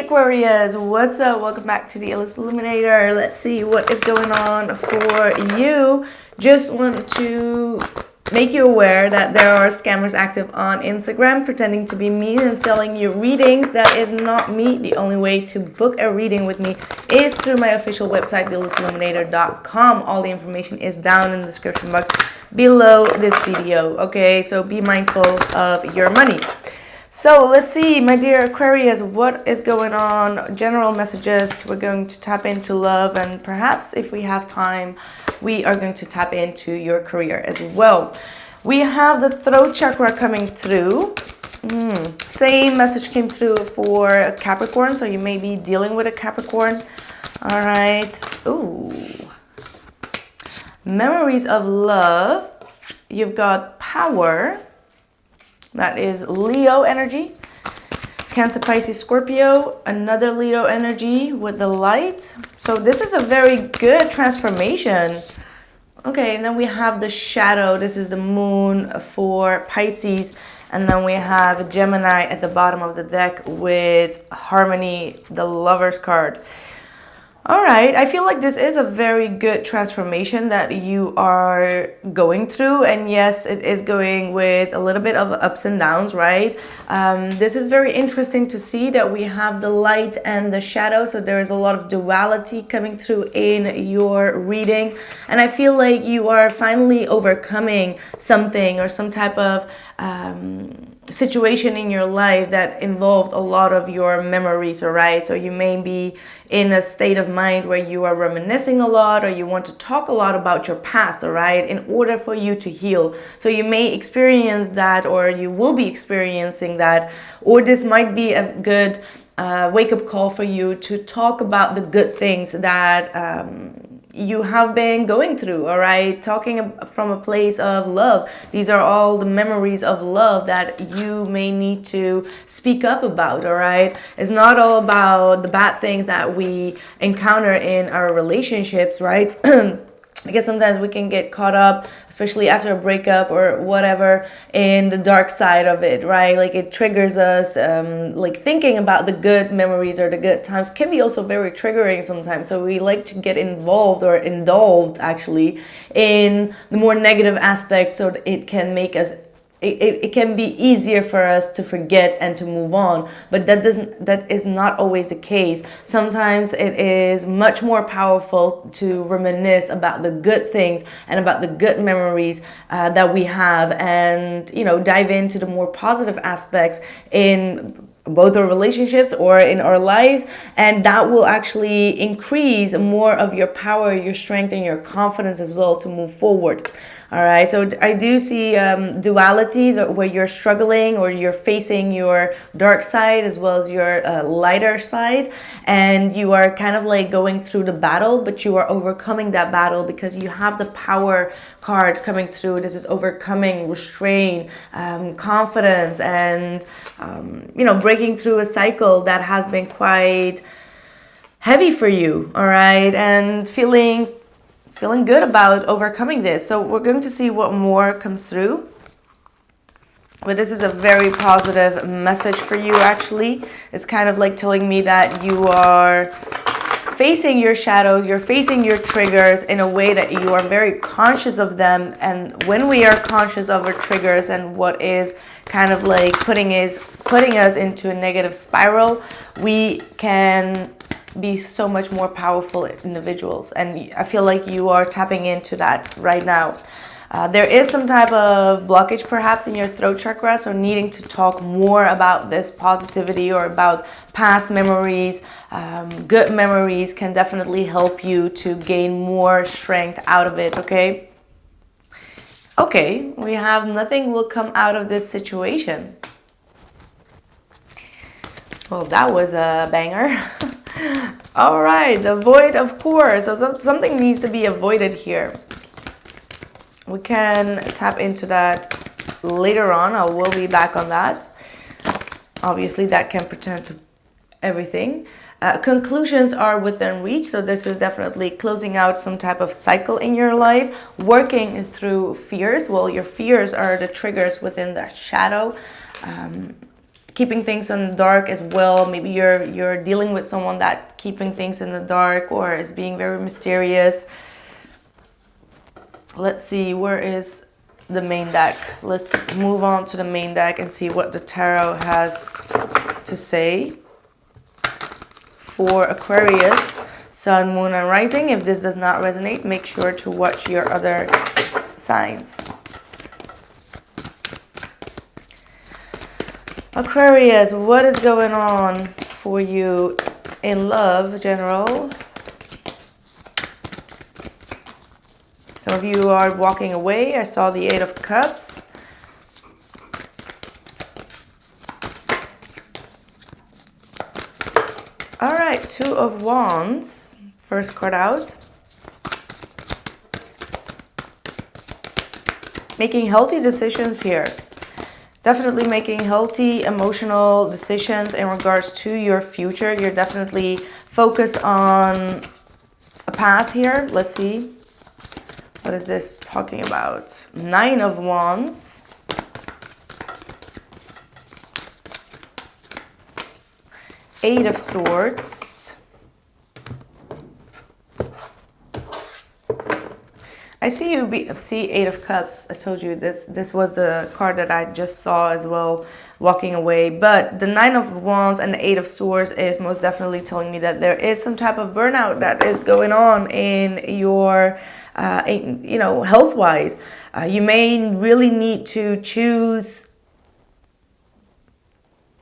Aquarius, what's up? Welcome back to the Illest Illuminator. Let's see what is going on for you. Just want to make you aware that there are scammers active on Instagram pretending to be me and selling you readings. That is not me. The only way to book a reading with me is through my official website, theillestilluminator.com. All the information is down in the description box below this video. Okay, so be mindful of your money. So let's see, my dear Aquarius, what is going on? General messages. We're going to tap into love, and perhaps if we have time, we are going to tap into your career as well. We have the throat chakra coming through. Same message came through for Capricorn, so you may be dealing with a Capricorn. All right. Ooh. Memories of love. You've got power. That is Leo energy. Cancer, Pisces, Scorpio. Another Leo energy with the light. So this is a very good transformation. Okay, and then we have the shadow. This is the moon for Pisces. And then we have Gemini at the bottom of the deck with Harmony, the Lover's card. All right, I feel like this is a very good transformation that you are going through. And yes, it is going with a little bit of ups and downs, right? This is very interesting to see that we have the light and the shadow. So there is a lot of duality coming through in your reading. And I feel like you are finally overcoming something or some type of situation in your life that involved a lot of your memories, all right? So you may be in a state of mind where you are reminiscing a lot, or you want to talk a lot about your past, all right, in order for you to heal. So you may experience that, or you will be experiencing that, or this might be a good wake-up call for you to talk about the good things that you have been going through, all right? Talking from a place of love. These are all the memories of love that you may need to speak up about, all right? It's not all about the bad things that we encounter in our relationships, right? Because sometimes we can get caught up, especially after a breakup or whatever, in the dark side of it, right? Like it triggers us, like thinking about the good memories or the good times can be also very triggering sometimes. So we like to get involved or indulged actually in the more negative aspects, so that it can make us it can be easier for us to forget and to move on, but that is not always the case. Sometimes it is much more powerful to reminisce about the good things and about the good memories that we have, and dive into the more positive aspects in both our relationships or in our lives, and that will actually increase more of your power, your strength, and your confidence as well to move forward. All right, so I do see duality where you're struggling or you're facing your dark side as well as your lighter side, and you are kind of like going through the battle, but you are overcoming that battle because you have the power card coming through. This is overcoming restraint, confidence, and breaking through a cycle that has been quite heavy for you, all right, and feeling good about overcoming this. So we're going to see what more comes through. But this is a very positive message for you, actually. It's kind of like telling me that you are facing your shadows, you're facing your triggers in a way that you are very conscious of them. And when we are conscious of our triggers and what is kind of like putting us into a negative spiral, we can be so much more powerful individuals. And I feel like you are tapping into that right now. There is some type of blockage perhaps in your throat chakra, so needing to talk more about this positivity or about past memories. Good memories can definitely help you to gain more strength out of it, okay? Okay, we have nothing will come out of this situation. Well, that was a banger. All right, the void, of course. So something needs to be avoided here. We can tap into that later on. I will be back on that. Obviously, that can pertain to everything. Conclusions are within reach. So this is definitely closing out some type of cycle in your life, working through fears. Well, your fears are the triggers within the shadow. keeping things in the dark as well. Maybe you're dealing with someone that's keeping things in the dark or is being very mysterious. Let's see, where is the main deck? Let's move on to the main deck and see what the tarot has to say for Aquarius, Sun, Moon, and Rising. If this does not resonate, make sure to watch your other signs. Aquarius, what is going on for you in love, general? Some of you are walking away. I saw the 8 of Cups. All right, 2 of Wands. First card out. Making healthy decisions here. Definitely making healthy emotional decisions in regards to your future. You're definitely focused on a path here. Let's see. What is this talking about? 9 of Wands. Eight of Swords. I see you see 8 of Cups. I told you this was the card that I just saw as well, walking away. But the 9 of Wands and the 8 of Swords is most definitely telling me that there is some type of burnout that is going on in your health-wise. You may really need to choose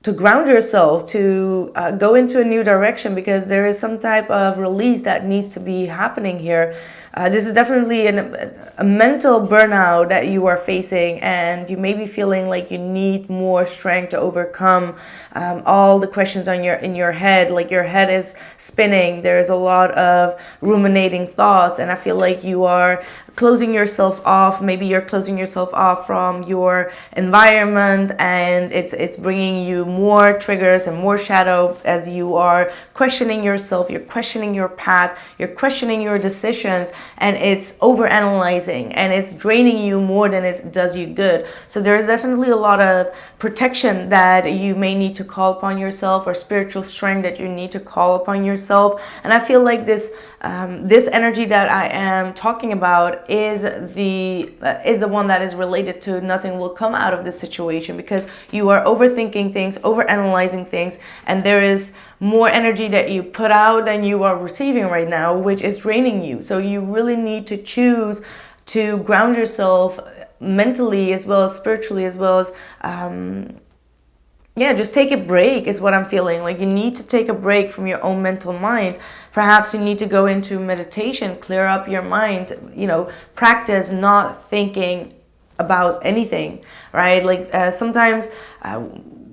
to ground yourself, to go into a new direction, because there is some type of release that needs to be happening here. This is definitely a mental burnout that you are facing, and you may be feeling like you need more strength to overcome all the questions in your head. Like your head is spinning. There's a lot of ruminating thoughts, and I feel like you are closing yourself off. Maybe you're closing yourself off from your environment, and it's bringing you more triggers and more shadow as you are questioning yourself. You're questioning your path. You're questioning your decisions, and it's overanalyzing, and it's draining you more than it does you good. So there is definitely a lot of protection that you may need to call upon yourself, or spiritual strength that you need to call upon yourself. And I feel like this energy that I am talking about is the one that is related to nothing will come out of this situation, because you are overthinking things, overanalyzing things, and there is more energy that you put out than you are receiving right now, which is draining you. So you really need to choose to ground yourself mentally as well as spiritually, as well as just take a break is what I'm feeling. Like you need to take a break from your own mental mind. Perhaps you need to go into meditation, clear up your mind, practice not thinking about anything, right? Like sometimes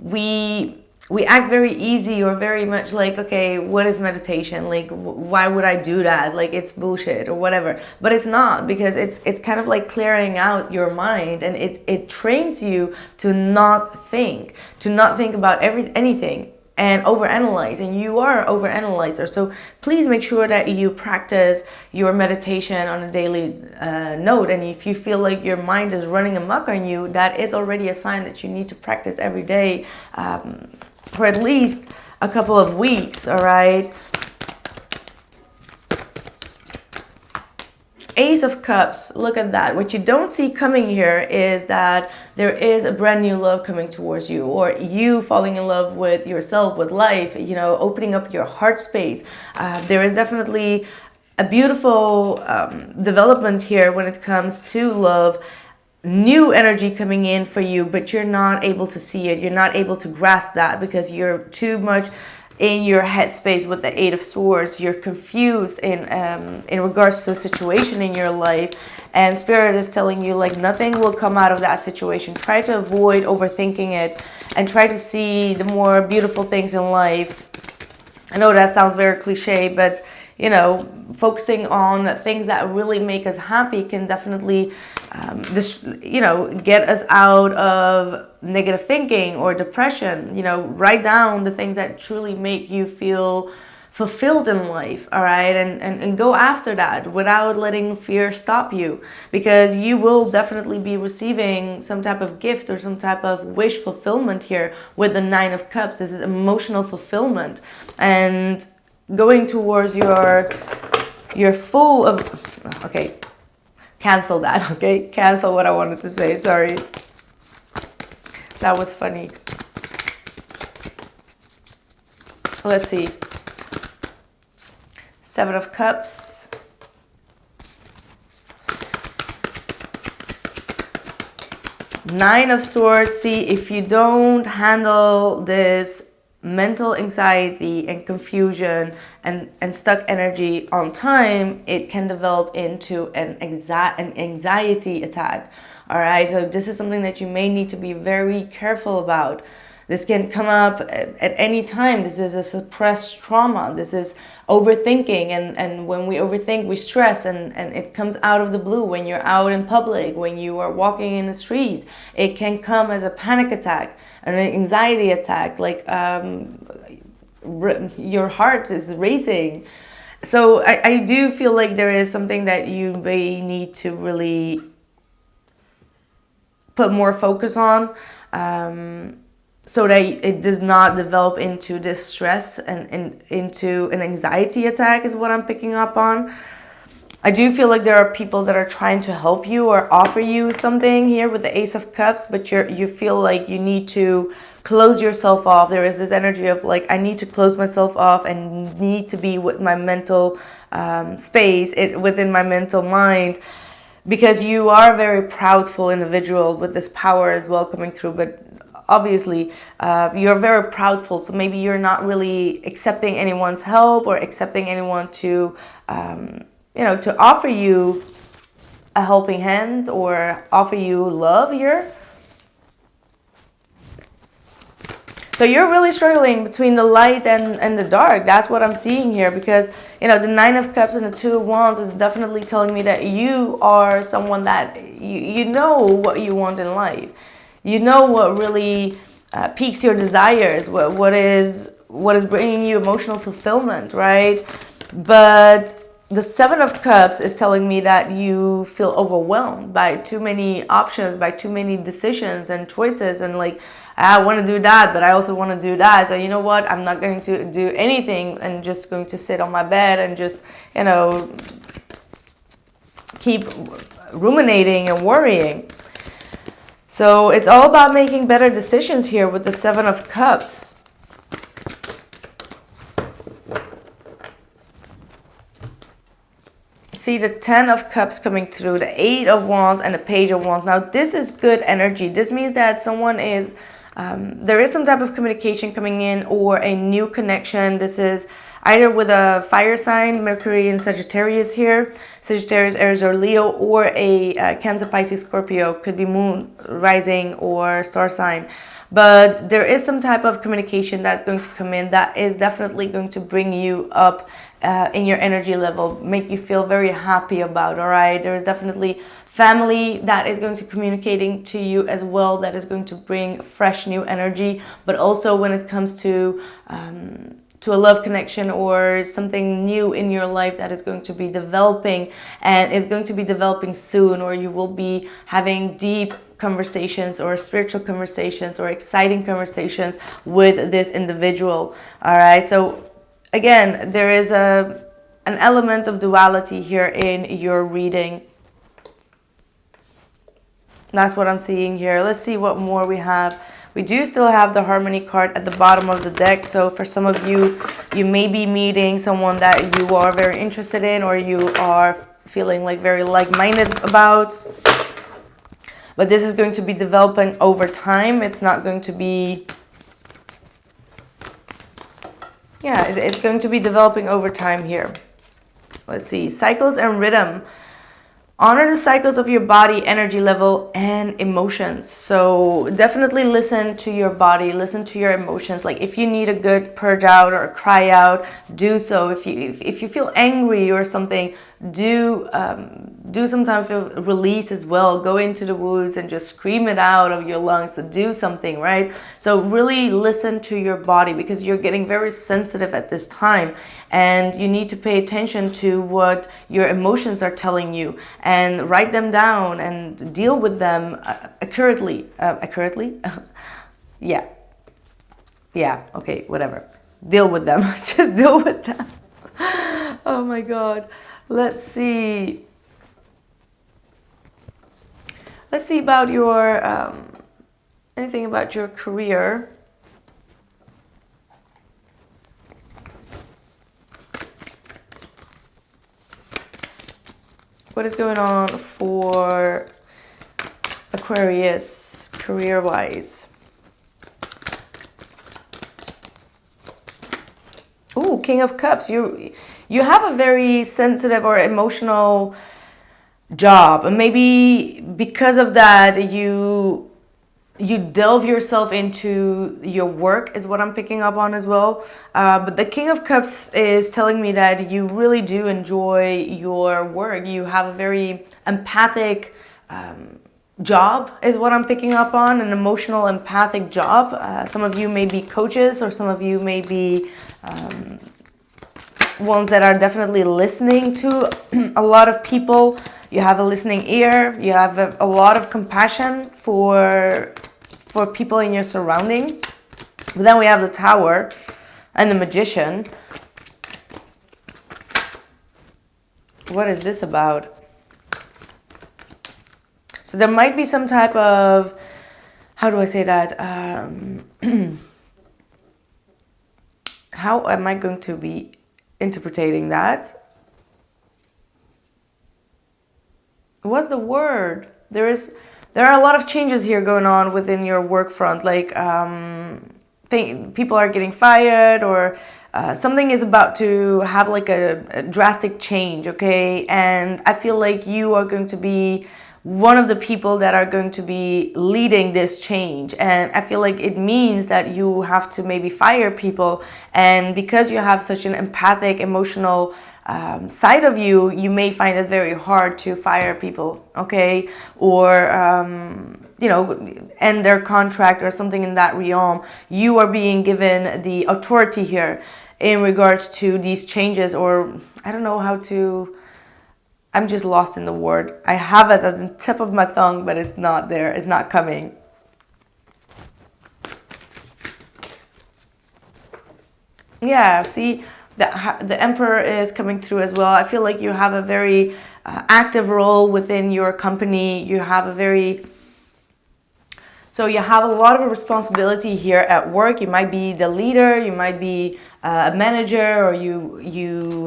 we act very easy, or very much like, okay, what is meditation? Like, why would I do that? Like, it's bullshit or whatever. But it's not, because it's kind of like clearing out your mind, and it trains you to not think about anything and overanalyze, and you are an overanalyzer. So please make sure that you practice your meditation on a daily note. And if you feel like your mind is running amok on you, that is already a sign that you need to practice every day for at least a couple of weeks, all right? Ace of Cups, look at that. What you don't see coming here is that there is a brand new love coming towards you, or you falling in love with yourself, with life, opening up your heart space. There is definitely a beautiful development here when it comes to love. New energy coming in for you, but you're not able to see it. You're not able to grasp that because you're too much in your headspace with the 8 of Swords. You're confused in regards to a situation in your life, and Spirit is telling you like nothing will come out of that situation. Try to avoid overthinking it and try to see the more beautiful things in life. I know that sounds very cliche, but focusing on things that really make us happy can definitely get us out of negative thinking or depression. Write down the things that truly make you feel fulfilled in life, all right? And go after that without letting fear stop you, because you will definitely be receiving some type of gift or some type of wish fulfillment here with the Nine of Cups. This is emotional fulfillment and going towards your full of, okay, cancel that, okay? Cancel what I wanted to say, sorry. That was funny. Let's see. Seven of Cups. Nine of Swords. See, if you don't handle this mental anxiety and confusion and stuck energy on time, it can develop into an anxiety attack. All right, so this is something that you may need to be very careful about. This can come up at any time. This is a suppressed trauma. This is overthinking. And when we overthink, we stress, and it comes out of the blue when you're out in public, when you are walking in the streets. It can come as a panic attack, an anxiety attack, like your heart is racing. So I do feel like there is something that you may need to really put more focus on, so that it does not develop into this stress and into an anxiety attack is what I'm picking up on. I do feel like there are people that are trying to help you or offer you something here with the Ace of Cups, but you feel like you need to close yourself off. There is this energy of like, I need to close myself off and need to be with my mental space, within my mental mind, because you are a very proudful individual with this power as well coming through. But obviously you're very proudful, so maybe you're not really accepting anyone's help or accepting anyone to to offer you a helping hand or offer you love here. So you're really struggling between the light and the dark. That's what I'm seeing here, because the Nine of Cups and the Two of Wands is definitely telling me that you are someone that you know what you want in life. You know what really piques your desires, what is bringing you emotional fulfillment, right? But the Seven of Cups is telling me that you feel overwhelmed by too many options, by too many decisions and choices, and like, I want to do that, but I also want to do that. So you know what? I'm not going to do anything and just going to sit on my bed and just, keep ruminating and worrying. So it's all about making better decisions here with the Seven of Cups. See the Ten of Cups coming through, the Eight of Wands and the Page of Wands. Now this is good energy. This means that someone is, there is some type of communication coming in or a new connection. This is either with a fire sign, Mercury in Sagittarius here, Sagittarius, Aries, or Leo, or a Cancer, Pisces, Scorpio, could be moon, rising, or star sign. But there is some type of communication that's going to come in that is definitely going to bring you up in your energy level, make you feel very happy about, all right? There is definitely family that is going to communicating to you as well, that is going to bring fresh new energy. But also when it comes to a love connection or something new in your life that is going to be developing and is going to be developing soon, or you will be having deep conversations or spiritual conversations or exciting conversations with this individual. All right, so again, there is an element of duality here in your reading. That's what I'm seeing here. Let's see what more we have. We do still have the Harmony card at the bottom of the deck. So for some of you, you may be meeting someone that you are very interested in, or you are feeling like very like-minded about. But this is going to be developing over time. It's not going to be... Yeah, it's going to be developing over time here. Let's see. Cycles and rhythm. Honor the cycles of your body, energy level, and emotions. So definitely listen to your body, listen to your emotions. Like if you need a good purge out or a cry out, do so. If you feel angry or something, do some type of release as well. Go into the woods and just scream it out of your lungs to do something, right? So really listen to your body, because you're getting very sensitive at this time, and you need to pay attention to what your emotions are telling you, and write them down and deal with them accurately. Yeah, okay, whatever. Deal with them. Just deal with them. Oh my God. Let's see. Let's see about your, anything about your career. What is going on for Aquarius career-wise? Ooh, King of Cups. You have a very sensitive or emotional job, and maybe because of that you delve yourself into your work, is what I'm picking up on as well. But the King of Cups is telling me that you really do enjoy your work. You have a very empathic job, is what I'm picking up on, an emotional empathic job. Some of you may be coaches, or some of you may be ones that are definitely listening to a lot of people. You have a listening ear. You have a lot of compassion for people in your surrounding. But then we have the Tower and the Magician. What is this about? So there might be some type of, how do I say that? How am I going to be interpreting that? What's the word? There are a lot of changes here going on within your work front. Like people are getting fired, or something is about to have like a drastic change, okay? And I feel like you are going to be one of the people that are going to be leading this change. And I feel like it means that you have to maybe fire people. And because you have such an empathic, emotional side of you, you may find it very hard to fire people, okay? Or, end their contract or something in that realm. You are being given the authority here in regards to these changes, or I don't know how to... I'm just lost in the word. I have it at the tip of my tongue, but it's not there. It's not coming. Yeah, see, the Emperor is coming through as well. I feel like you have a very active role within your company. You have a very... So you have a lot of responsibility here at work. You might be the leader, you might be a manager, or you're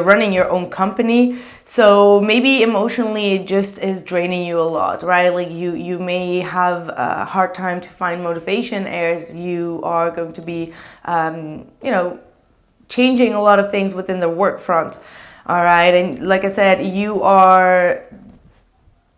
running your own company. So maybe emotionally it just is draining you a lot, right? Like you may have a hard time to find motivation as you are going to be, changing a lot of things within the work front. All right, and like I said, you are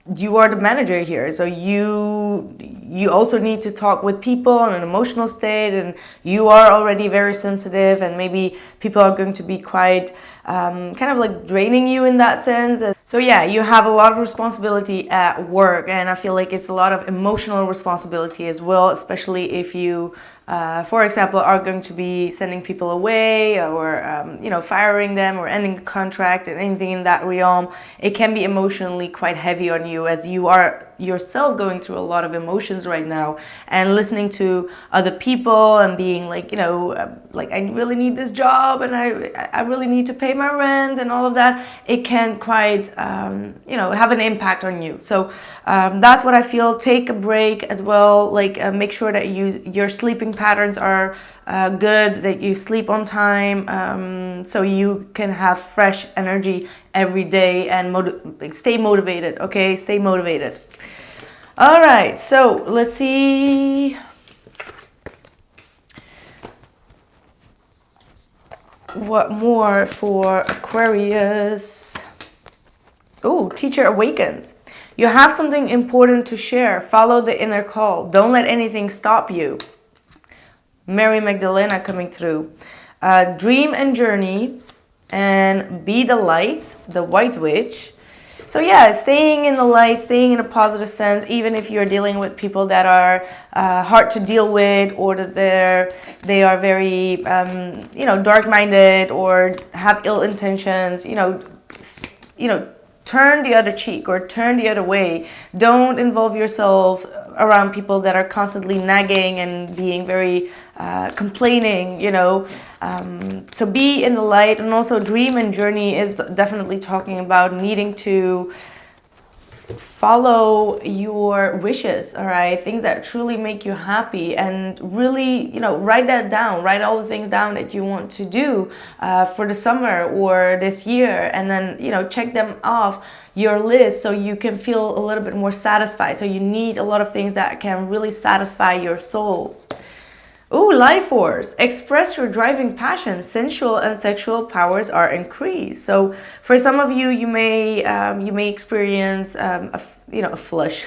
the manager here, so you also need to talk with people on an emotional state, and you are already very sensitive, and maybe people are going to be quite kind of like draining you in that sense. So yeah, you have a lot of responsibility at work, and I feel like it's a lot of emotional responsibility as well, especially if you for example, are going to be sending people away, or firing them, or ending a contract, and anything in that realm. It can be emotionally quite heavy on you, as you are yourself going through a lot of emotions right now, and listening to other people and being like, like, I really need this job, and I really need to pay my rent and all of that. It can quite have an impact on you. So that's what I feel. Take a break as well. Like make sure that your sleeping patterns are good, that you sleep on time, so you can have fresh energy every day and stay motivated. Okay, stay motivated. All right, so let's see. What more for Aquarius? Oh, Teacher awakens. You have something important to share. Follow the inner call. Don't let anything stop you. Mary Magdalena coming through. Dream and journey and be the light, the white witch. So yeah, staying in the light, staying in a positive sense, even if you're dealing with people that are hard to deal with, or that they are very dark-minded or have ill intentions, turn the other cheek or turn the other way. Don't involve yourself around people that are constantly nagging and being very complaining, so be in the light. And also dream and journey is definitely talking about needing to follow your wishes, all right, things that truly make you happy, and really write that down, write all the things down that you want to do for the summer or this year, and then check them off your list so you can feel a little bit more satisfied. So you need a lot of things that can really satisfy your soul. Ooh, life force. Express your driving passion. Sensual and sexual powers are increased. So for some of you, you may experience a flush.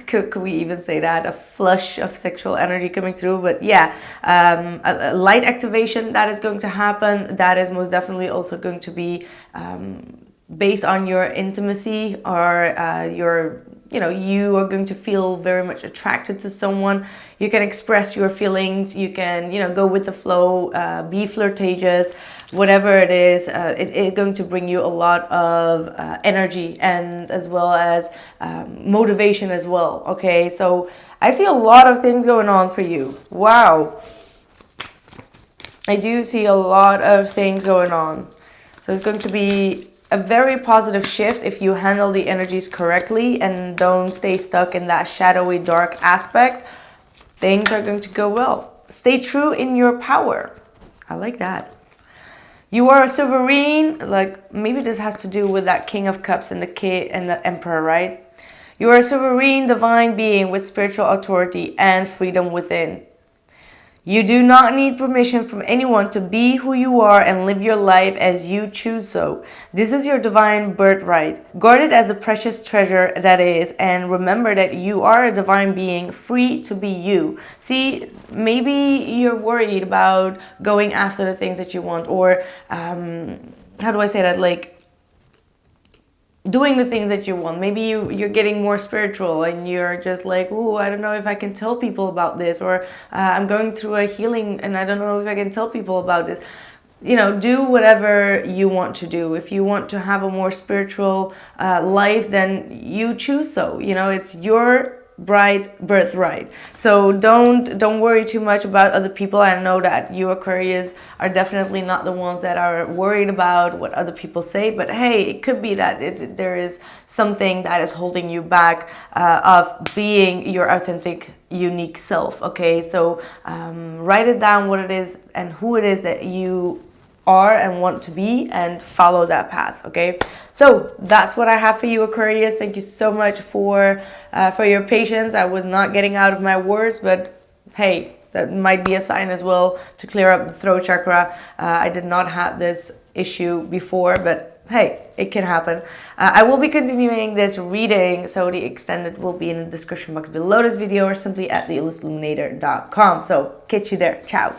could we even say that? A flush of sexual energy coming through. But yeah, a light activation that is going to happen. That is most definitely also going to be based on your intimacy, or you are going to feel very much attracted to someone. You can express your feelings. You can, go with the flow, be flirtatious, whatever it is. It's going to bring you a lot of energy, and as well as motivation as well. Okay, so I see a lot of things going on for you. Wow. I do see a lot of things going on. So it's going to be a very positive shift if you handle the energies correctly and don't stay stuck in that shadowy, dark aspect. Things are going to go well. Stay true in your power. I like that. You are a sovereign, like maybe this has to do with that King of Cups and the Emperor, right? You are a sovereign divine being with spiritual authority and freedom within. You do not need permission from anyone to be who you are and live your life as you choose so. This is your divine birthright. Guard it as the precious treasure that is, and remember that you are a divine being free to be you. See, maybe you're worried about going after the things that you want, or how do I say that? Like, doing the things that you want. Maybe you're getting more spiritual and you're just like, oh, I don't know if I can tell people about this, or I'm going through a healing and I don't know if I can tell people about this. Do whatever you want to do. If you want to have a more spiritual life, then you choose so. It's your bright birthright. So don't worry too much about other people. I know that you Aquarius are definitely not the ones that are worried about what other people say, but hey, it could be that there is something that is holding you back of being your authentic, unique self. Okay, so write it down, what it is and who it is that you are and want to be, and follow that path. Okay, so that's what I have for you, Aquarius. Thank you so much for your patience. I was not getting out of my words, but hey, that might be a sign as well to clear up the throat chakra. I did not have this issue before, but hey, it can happen. I will be continuing this reading, so the extended will be in the description box below this video, or simply at theillustluminator.com. So catch you there. Ciao.